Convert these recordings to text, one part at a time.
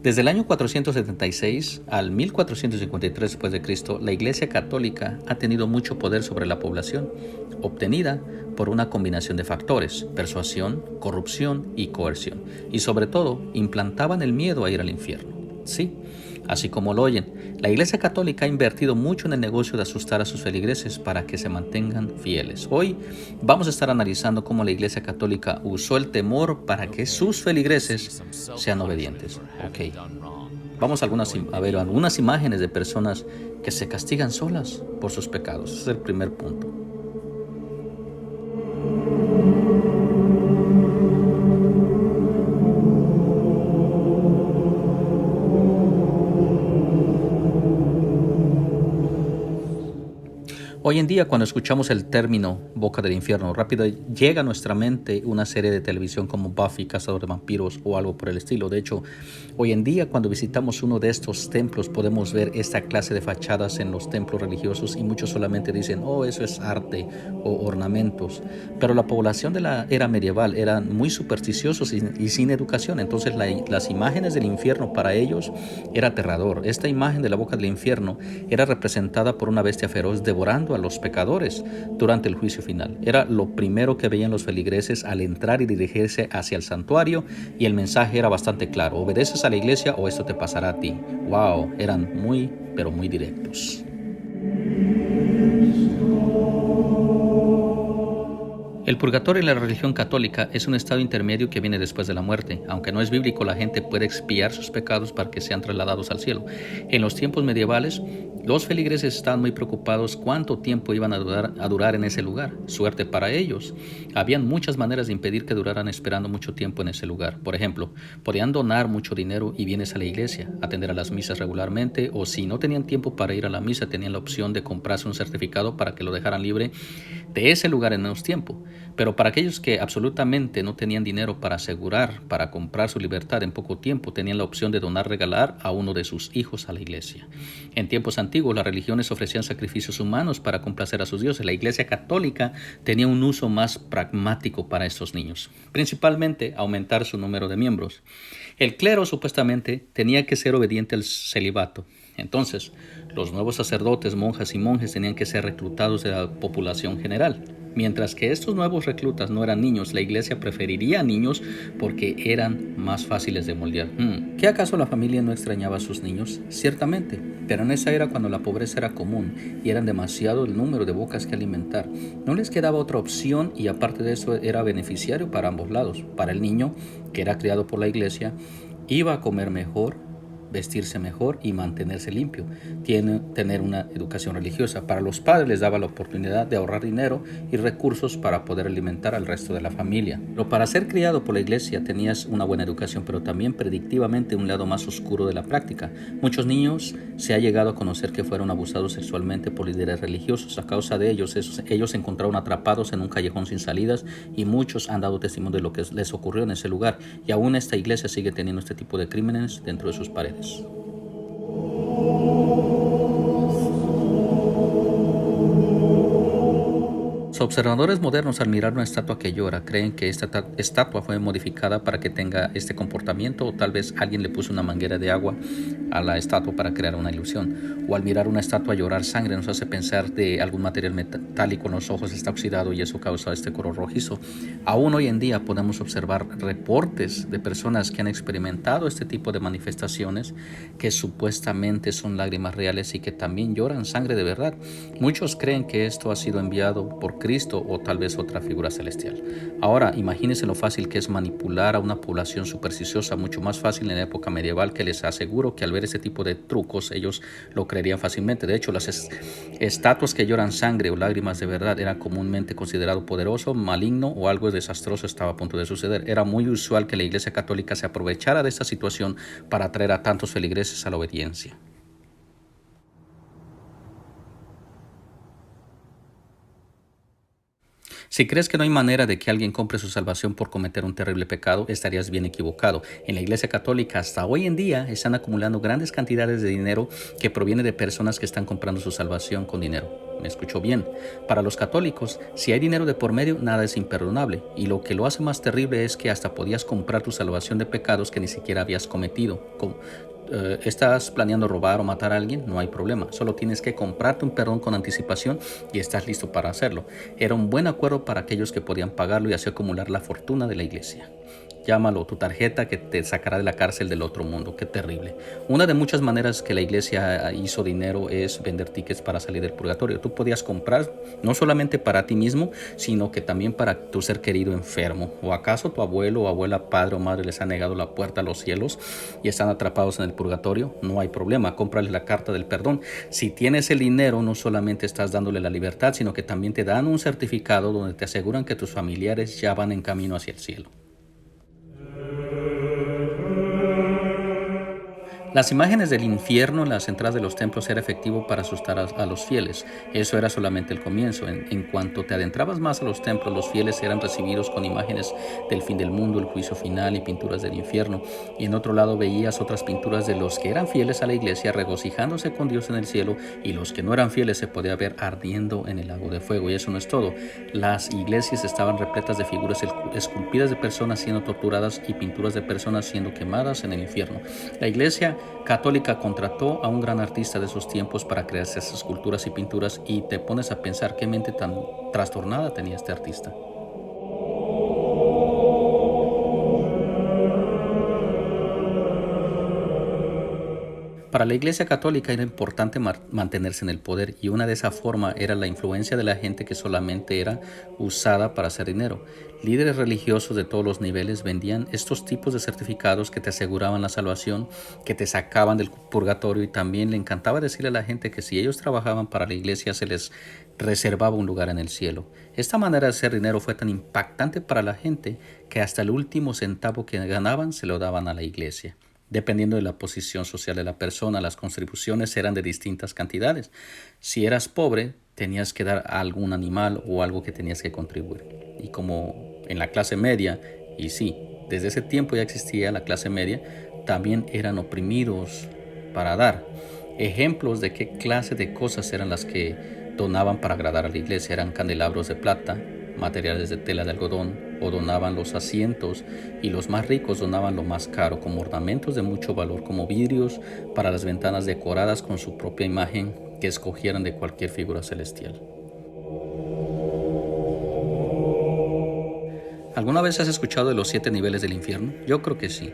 Desde el año 476 al 1453 después de Cristo, la Iglesia Católica ha tenido mucho poder sobre la población, obtenida por una combinación de factores: persuasión, corrupción y coerción. Y sobre todo, implantaban el miedo a ir al infierno. Sí, así como lo oyen, la Iglesia Católica ha invertido mucho en el negocio de asustar a sus feligreses para que se mantengan fieles. Hoy vamos a estar analizando cómo la Iglesia Católica usó el temor para que sus feligreses sean obedientes. Ok, vamos a ver algunas imágenes de personas que se castigan solas por sus pecados. Ese es el primer punto. Hoy en día, cuando escuchamos el término boca del infierno, rápido llega a nuestra mente una serie de televisión como Buffy, Cazador de Vampiros o algo por el estilo. De hecho, hoy en día, cuando visitamos uno de estos templos, podemos ver esta clase de fachadas en los templos religiosos y muchos solamente dicen, oh, eso es arte o ornamentos. Pero la población de la era medieval eran muy supersticiosos y sin educación. Entonces, las imágenes del infierno para ellos era aterrador. Esta imagen de la boca del infierno era representada por una bestia feroz devorando a los pecadores durante el juicio final. Era lo primero que veían los feligreses al entrar y dirigirse hacia el santuario, y el mensaje era bastante claro: obedeces a la iglesia o esto te pasará a ti. Wow, eran muy, pero muy directos. El purgatorio en la religión católica es un estado intermedio que viene después de la muerte. Aunque no es bíblico, la gente puede expiar sus pecados para que sean trasladados al cielo. En los tiempos medievales, los feligreses estaban muy preocupados cuánto tiempo iban a durar en ese lugar. Suerte para ellos. Habían muchas maneras de impedir que duraran esperando mucho tiempo en ese lugar. Por ejemplo, podían donar mucho dinero y bienes a la iglesia, atender a las misas regularmente, o si no tenían tiempo para ir a la misa, tenían la opción de comprarse un certificado para que lo dejaran libre de ese lugar en menos tiempo. Pero para aquellos que absolutamente no tenían dinero para comprar su libertad en poco tiempo, tenían la opción de regalar a uno de sus hijos a la iglesia. En tiempos antiguos, las religiones ofrecían sacrificios humanos para complacer a sus dioses. La Iglesia Católica tenía un uso más pragmático para estos niños, principalmente aumentar su número de miembros. El clero supuestamente tenía que ser obediente al celibato. Entonces, los nuevos sacerdotes, monjas y monjes tenían que ser reclutados de la población general. Mientras que estos nuevos reclutas no eran niños, la iglesia preferiría a niños porque eran más fáciles de moldear. ¿Qué acaso la familia no extrañaba a sus niños? Ciertamente, pero en esa era cuando la pobreza era común y eran demasiado el número de bocas que alimentar. No les quedaba otra opción, y aparte de eso era beneficiario para ambos lados. Para el niño, que era criado por la iglesia, iba a comer mejor, vestirse mejor y mantenerse limpio, tener una educación religiosa. Para los padres les daba la oportunidad de ahorrar dinero y recursos para poder alimentar al resto de la familia. Pero para ser criado por la iglesia tenías una buena educación, pero también predictivamente un lado más oscuro de la práctica. Muchos niños se ha llegado a conocer que fueron abusados sexualmente por líderes religiosos. A causa de ellos se encontraron atrapados en un callejón sin salidas, y muchos han dado testimonio de lo que les ocurrió en ese lugar, y aún esta iglesia sigue teniendo este tipo de crímenes dentro de sus paredes. Los observadores modernos, al mirar una estatua que llora, creen que esta estatua fue modificada para que tenga este comportamiento, o tal vez alguien le puso una manguera de agua a la estatua para crear una ilusión. O al mirar una estatua llorar sangre, nos hace pensar de algún material metálico en los ojos está oxidado y eso causa este color rojizo. Aún hoy en día podemos observar reportes de personas que han experimentado este tipo de manifestaciones, que supuestamente son lágrimas reales y que también lloran sangre de verdad. Muchos creen que esto ha sido enviado por Cristo o tal vez otra figura celestial. Ahora, imagínense lo fácil que es manipular a una población supersticiosa, mucho más fácil en la época medieval, que les aseguro que al ver este tipo de trucos ellos lo creerían fácilmente. De hecho, las estatuas que lloran sangre o lágrimas de verdad era comúnmente considerado poderoso, maligno o algo desastroso estaba a punto de suceder. Era muy usual que la Iglesia Católica se aprovechara de esta situación para atraer a tantos feligreses a la obediencia. Si crees que no hay manera de que alguien compre su salvación por cometer un terrible pecado, estarías bien equivocado. En la Iglesia Católica hasta hoy en día están acumulando grandes cantidades de dinero que proviene de personas que están comprando su salvación con dinero. ¿Me escuchó bien? Para los católicos, si hay dinero de por medio, nada es imperdonable. Y lo que lo hace más terrible es que hasta podías comprar tu salvación de pecados que ni siquiera habías cometido. ¿Estás planeando robar o matar a alguien? No hay problema. Solo tienes que comprarte un perdón con anticipación y estás listo para hacerlo. Era un buen acuerdo para aquellos que podían pagarlo y así acumular la fortuna de la iglesia. Llámalo tu tarjeta que te sacará de la cárcel del otro mundo. Qué terrible. Una de muchas maneras que la iglesia hizo dinero es vender tickets para salir del purgatorio. Tú podías comprar no solamente para ti mismo, sino que también para tu ser querido enfermo. ¿O acaso tu abuelo o abuela, padre o madre les ha negado la puerta a los cielos y están atrapados en el purgatorio? No hay problema, cómprales la carta del perdón. Si tienes el dinero, no solamente estás dándole la libertad, sino que también te dan un certificado donde te aseguran que tus familiares ya van en camino hacia el cielo. Las imágenes del infierno en las entradas de los templos era efectivo para asustar a los fieles. Eso era solamente el comienzo. En cuanto te adentrabas más a los templos, los fieles eran recibidos con imágenes del fin del mundo, el juicio final y pinturas del infierno. Y en otro lado veías otras pinturas de los que eran fieles a la iglesia regocijándose con Dios en el cielo, y los que no eran fieles se podía ver ardiendo en el lago de fuego. Y eso no es todo. Las iglesias estaban repletas de figuras esculpidas de personas siendo torturadas y pinturas de personas siendo quemadas en el infierno. La iglesia católica contrató a un gran artista de esos tiempos para crear esas esculturas y pinturas, y te pones a pensar qué mente tan trastornada tenía este artista. Para la Iglesia Católica era importante mantenerse en el poder, y una de esas formas era la influencia de la gente que solamente era usada para hacer dinero. Líderes religiosos de todos los niveles vendían estos tipos de certificados que te aseguraban la salvación, que te sacaban del purgatorio, y también le encantaba decirle a la gente que si ellos trabajaban para la iglesia se les reservaba un lugar en el cielo. Esta manera de hacer dinero fue tan impactante para la gente que hasta el último centavo que ganaban se lo daban a la iglesia. Dependiendo de la posición social de la persona, las contribuciones eran de distintas cantidades. Si eras pobre, tenías que dar a algún animal o algo que tenías que contribuir. Y como en la clase media, y sí, desde ese tiempo ya existía la clase media, también eran oprimidos para dar. Ejemplos de qué clase de cosas eran las que donaban para agradar a la iglesia eran candelabros de plata, materiales de tela de algodón, o donaban los asientos, y los más ricos donaban lo más caro, como ornamentos de mucho valor, como vidrios para las ventanas decoradas con su propia imagen que escogieran de cualquier figura celestial. ¿Alguna vez has escuchado de los 7 niveles del infierno? Yo creo que sí.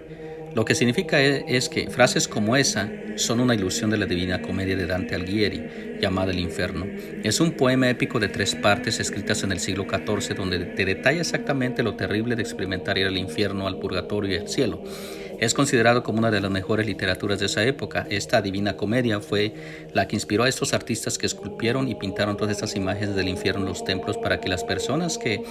Lo que significa es que frases como esa son una ilusión de la Divina Comedia de Dante Alighieri, llamada El Infierno. Es un poema épico de 3 partes escritas en el siglo XIV, donde te detalla exactamente lo terrible de experimentar ir al infierno, al purgatorio y al cielo. Es considerado como una de las mejores literaturas de esa época. Esta Divina Comedia fue la que inspiró a estos artistas que esculpieron y pintaron todas estas imágenes del infierno en los templos para que las personas que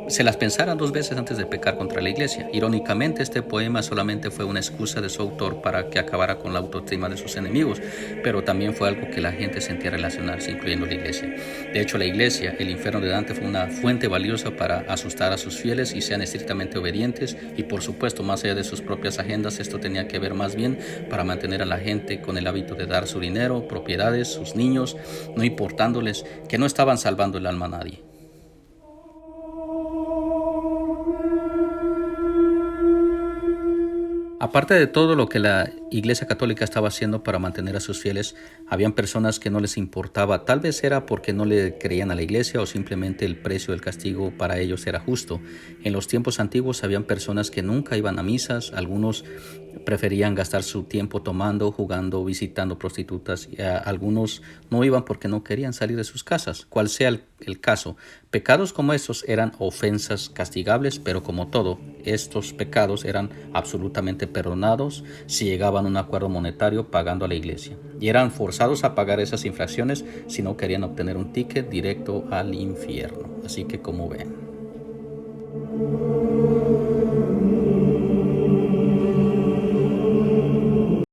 se las pensaran 2 veces antes de pecar contra la iglesia. Irónicamente, este poema solamente fue una excusa de su autor para que acabara con la autoestima de sus enemigos, pero también fue algo que la gente sentía relacionarse, incluyendo la iglesia. De hecho, la iglesia, el infierno de Dante, fue una fuente valiosa para asustar a sus fieles y sean estrictamente obedientes, y por supuesto, más allá de sus propias agendas, esto tenía que ver más bien para mantener a la gente con el hábito de dar su dinero, propiedades, sus niños, no importándoles que no estaban salvando el alma a nadie. Aparte de todo lo que la Iglesia Católica estaba haciendo para mantener a sus fieles, habían personas que no les importaba. Tal vez era porque no le creían a la iglesia, o simplemente el precio del castigo para ellos era justo. En los tiempos antiguos habían personas que nunca iban a misas. Algunos preferían gastar su tiempo tomando, jugando, visitando prostitutas. Algunos no iban porque no querían salir de sus casas. Cual sea el caso, pecados como estos eran ofensas castigables, pero como todo, estos pecados eran absolutamente perdonados si llegaban a un acuerdo monetario pagando a la iglesia, y eran forzados a pagar esas infracciones si no querían obtener un ticket directo al infierno. Así que, como ven.